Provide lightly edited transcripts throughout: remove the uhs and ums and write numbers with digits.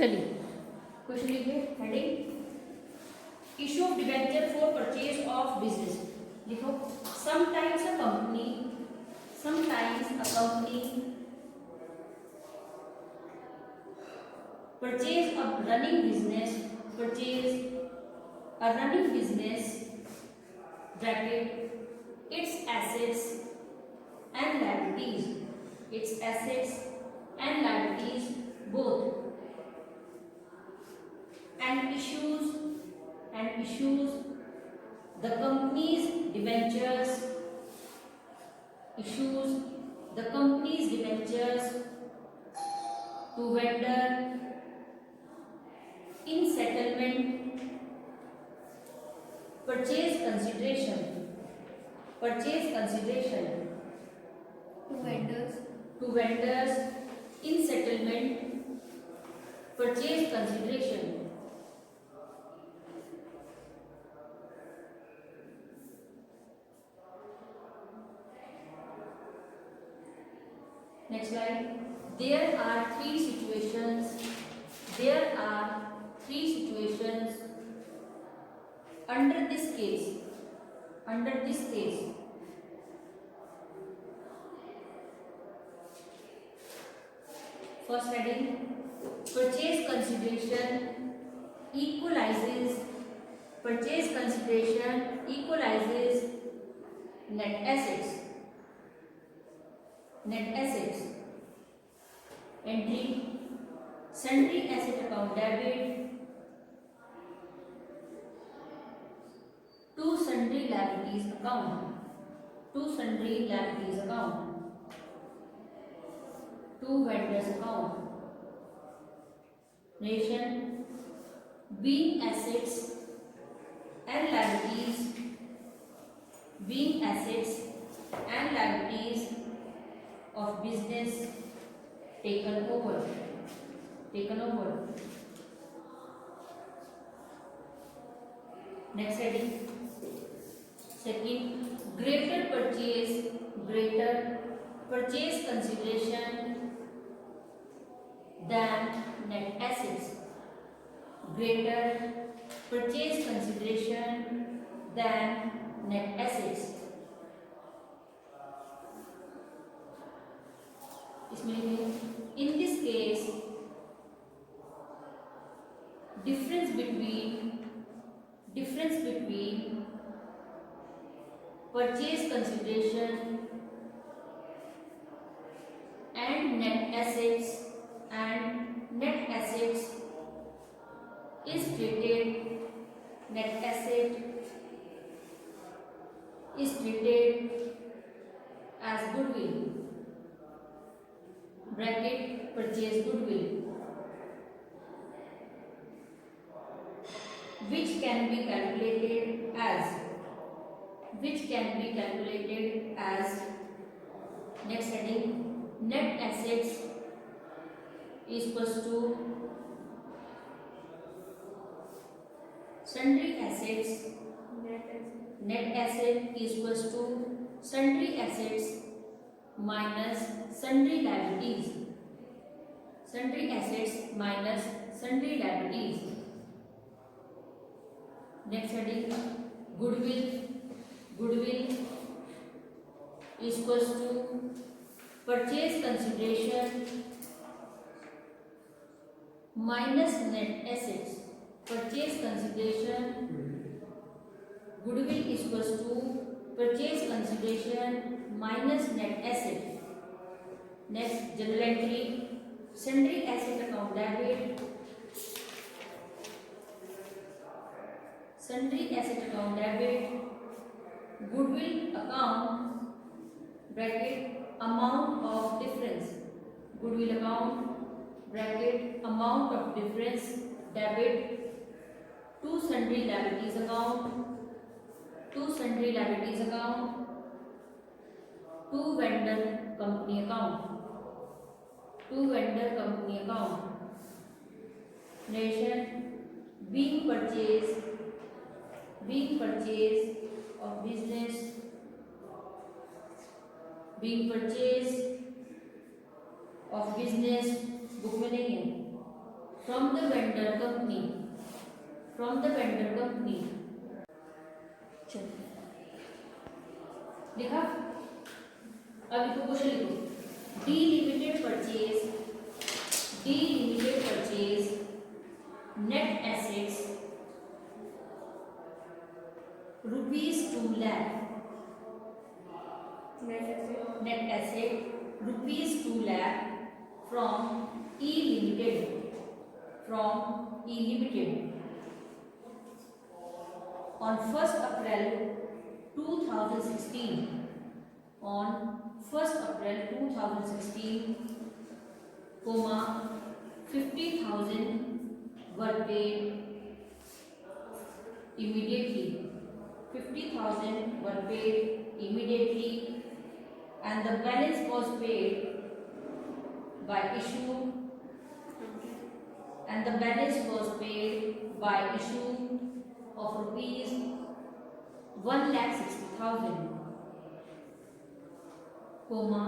चलिए क्वेश्चन लिखिए। Heading issue of debenture for purchase of business. लिखो sometimes a company purchase a running business bracket its assets and liabilities both and issues the company's debentures to vendor in settlement purchase consideration to vendors in settlement purchase consideration. Next slide. There are three situations under this case. First heading, purchase consideration equalizes net assets. Entry, sundry asset account debit to sundry liabilities account. To vendors account. Narration, being assets and liabilities of business taken over. Next heading, second, greater purchase consideration than net assets. Greater purchase consideration than net assets. इसमें in this case difference between purchase consideration and net assets is treated as goodwill bracket purchase goodwill which can be calculated as next heading, net assets is equals to sundry assets. Net asset is equals to sundry assets minus sundry liabilities. Next heading, goodwill is equals to purchase consideration minus net assets. Goodwill is equals to purchase consideration minus net asset. Next, journal entry, sundry asset account debit goodwill account bracket amount of difference debit to sundry liabilities account to vendor company account. Nation, being purchase of business book में नहीं है from the vendor company, from the vendor company. चलो लिखा, अब लिखो question लिखो, delimited purchase net assets rupees 2 lakh, net asset rupees 2 lakh from E Limited, on 1st April 2016, on 1st April 2016, comma 50,000 were paid immediately, 50,000 were paid immediately, and the balance was paid by issue, and the balance was paid by issue of rupees 1,60,000, comma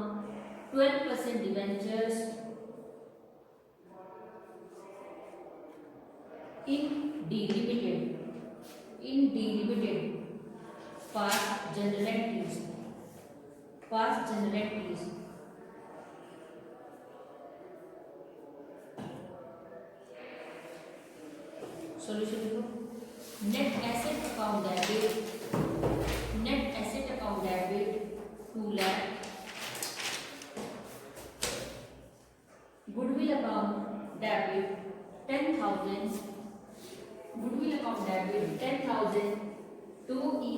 12% debentures in D Limited, past general entries, solution लिखो, net asset account debit 2 lakh, goodwill account debit 10,000, to E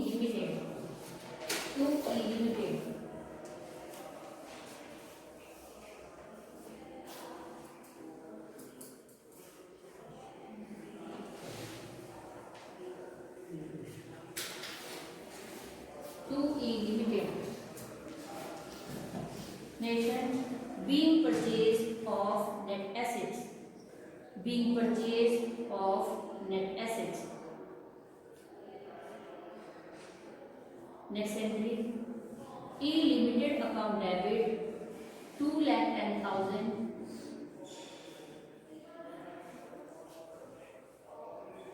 Limited, Nation, being purchase of net assets. Next entry, E Limited account debit 2,10,000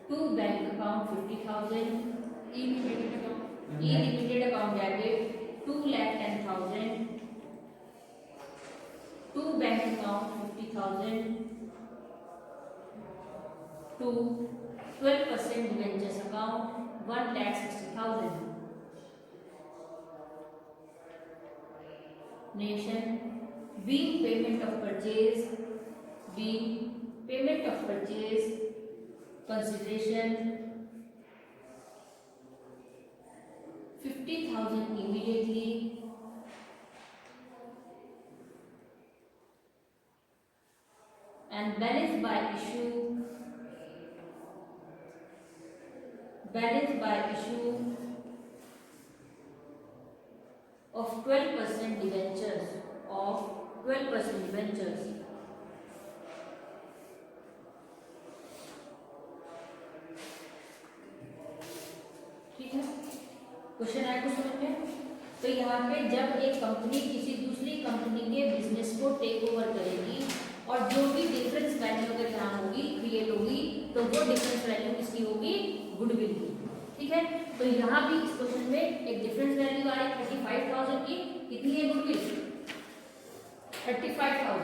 to bank account 50,000. E Limited account debit 2,10,000 to bank account 50,000 to 12% debentures account 1,60,000. Nation, being payment of purchase consideration 50,000 immediately, and balance by issue of 12% debentures, ठीक है। Question आया कुछ समझ में? तो यहाँ पे जब एक कंपनी किसी दूसरी कंपनी के बिजनेस को टेक ओवर करेगी और जो भी डिफरेंस वैल्यू अगर यहाँ होगी क्रिएट होगी तो वो डिफरेंस वैल्यू किसकी होगी? गुडविल की, ठीक है। तो यहाँ भी इस क्वेश्चन में एक डिफरेंस वैल्यू आ रही 35,000 की, कितनी है गुडविल? 35,000,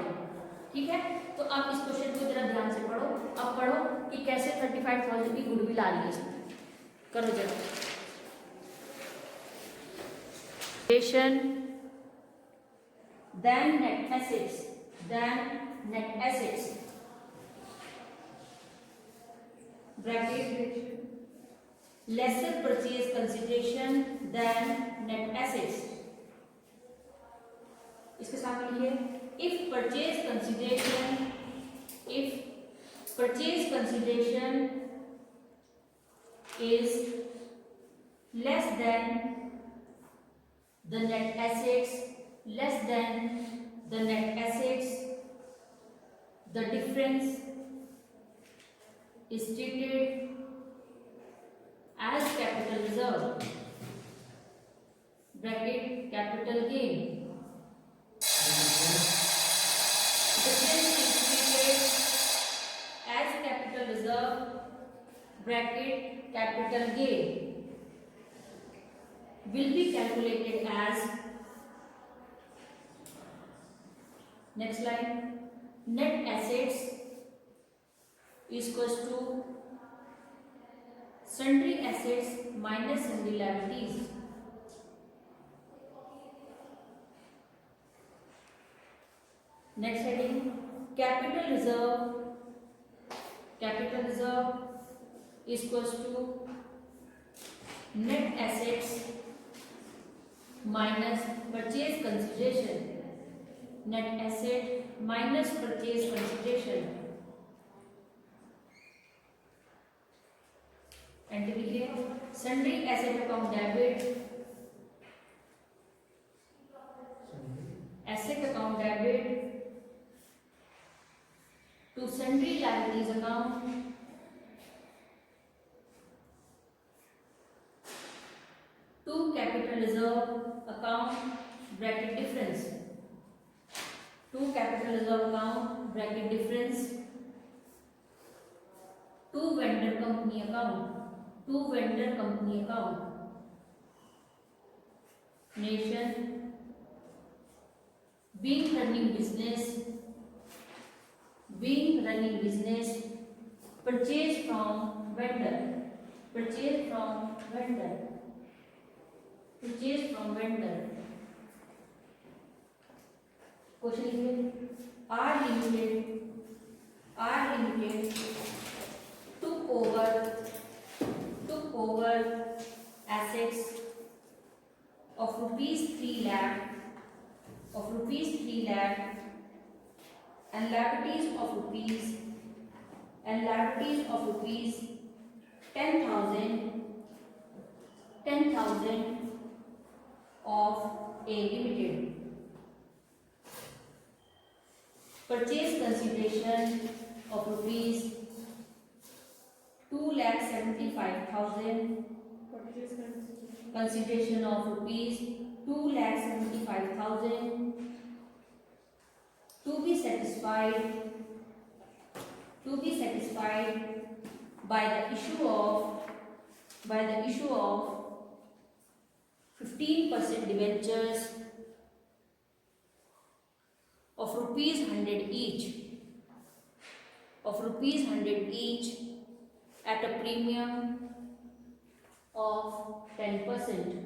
ठीक है। तो आप इस क्वेश्चन को जरा ध्यान से पढ़ो, अब पढ़ो कि कैसे 35,000 की गुडविल आ रही है, करो जरा। Then net assets bracket lesser purchase consideration than net assets, इसके सामने लिखिए if purchase consideration is less than the net assets, the difference is treated as capital reserve bracket capital gain. Difference is treated as reserve bracket capital gain will be calculated as, next line, net assets is equals to sundry assets minus sundry liabilities. Next heading, capital reserve is equals to net assets minus purchase consideration. Net asset minus purchase consideration. Entry लिखिए, sundry asset account debit, asset account debit to sundry liabilities account to capital reserve account bracket difference, to capital reserve account bracket difference to vendor company account, to vendor company account, nation being running business, purchase from vendor, purchase from vendor, purchase from vendor. Question लिखिए, R Limited took over assets of rupees 3 lakh and liabilities of rupees 10,000 of A Limited. Purchase consideration of rupees 2,75,000. Consideration of rupees 2,75,000 to be satisfied by the issue of 15% debentures of rupees 100 each at a premium of 10%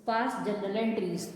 past journal entries.